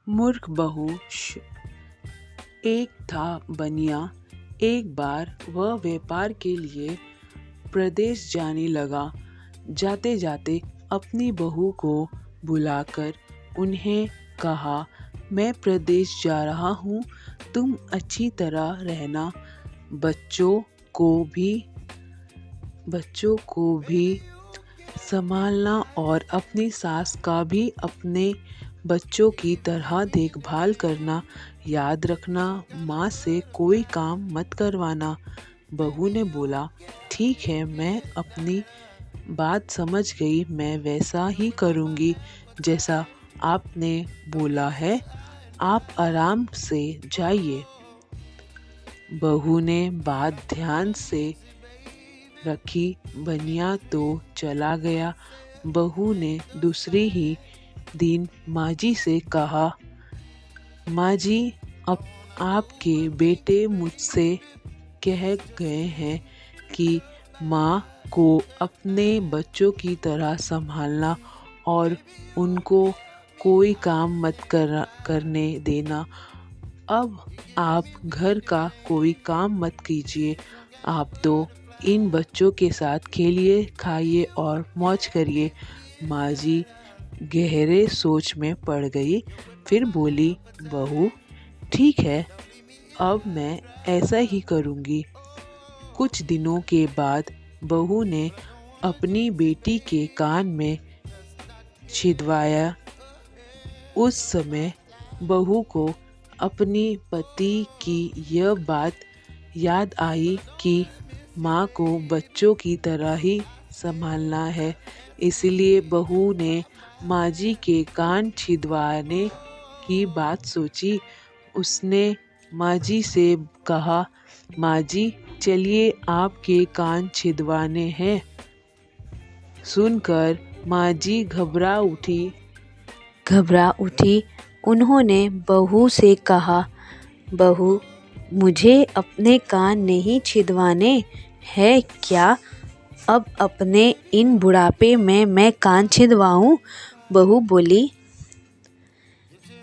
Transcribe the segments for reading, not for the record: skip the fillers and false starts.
मूर्ख बहू। एक था बनिया। एक बार वह व्यापार के लिए प्रदेश जाने लगा। जाते जाते अपनी बहू को बुलाकर उन्हें कहा, मैं प्रदेश जा रहा हूँ, तुम अच्छी तरह रहना। बच्चों को भी संभालना और अपनी सास का भी अपने बच्चों की तरह देखभाल करना। याद रखना, माँ से कोई काम मत करवाना। बहू ने बोला, ठीक है, मैं अपनी बात समझ गई, मैं वैसा ही करूँगी जैसा आपने बोला है। आप आराम से जाइए। बहू ने बात ध्यान से रखी। बनिया तो चला गया। बहू ने दूसरे ही दिन माँ जी से कहा, माँ जी, अब आपके बेटे मुझसे कह गए हैं कि माँ को अपने बच्चों की तरह संभालना और उनको कोई काम मत करने देना। अब आप घर का कोई काम मत कीजिए। आप तो इन बच्चों के साथ खेलिए, खाइए और मौज करिए। माँ जी गहरे सोच में पड़ गई। फिर बोली, बहू, ठीक है, अब मैं ऐसा ही करूँगी। कुछ दिनों के बाद बहू ने अपनी बेटी के कान में छिदवाया। उस समय बहू को अपनी पति की यह बात याद आई कि माँ को बच्चों की तरह ही संभालना है। इसलिए बहू ने माँ जी के कान छिदवाने की बात सोची। उसने माँ जी से कहा, माँ जी, चलिए आपके कान छिदवाने हैं। सुनकर माँ जी घबरा उठी। उन्होंने बहू से कहा, बहू, मुझे अपने कान नहीं छिदवाने हैं क्या? अब अपने इन बुढ़ापे में मैं कान छिदवाऊं? बहू बोली,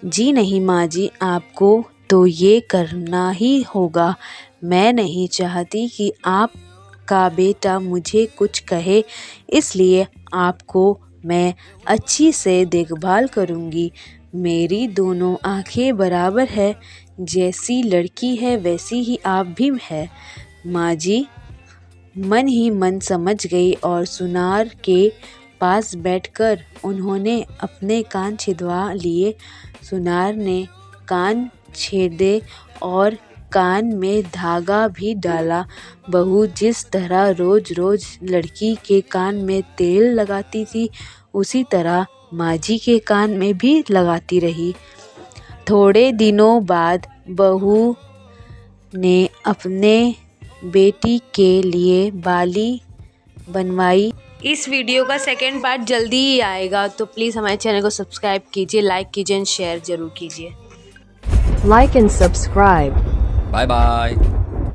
जी नहीं माँ जी, आपको तो ये करना ही होगा। मैं नहीं चाहती कि आपका बेटा मुझे कुछ कहे, इसलिए आपको मैं अच्छी से देखभाल करूँगी। मेरी दोनों आँखें बराबर है, जैसी लड़की है वैसी ही आप भी है। माँ जी मन ही मन समझ गई और सुनार के पास बैठकर उन्होंने अपने कान छिदवा लिए। सुनार ने कान छेदे और कान में धागा भी डाला। बहू जिस तरह रोज रोज लड़की के कान में तेल लगाती थी, उसी तरह माँ जी के कान में भी लगाती रही। थोड़े दिनों बाद बहू ने अपने बेटी के लिए बाली बनवाई। इस वीडियो का सेकंड पार्ट जल्दी ही आएगा, तो प्लीज़ हमारे चैनल को सब्सक्राइब कीजिए, लाइक कीजिए एंड शेयर जरूर कीजिए। Like and subscribe. Bye bye.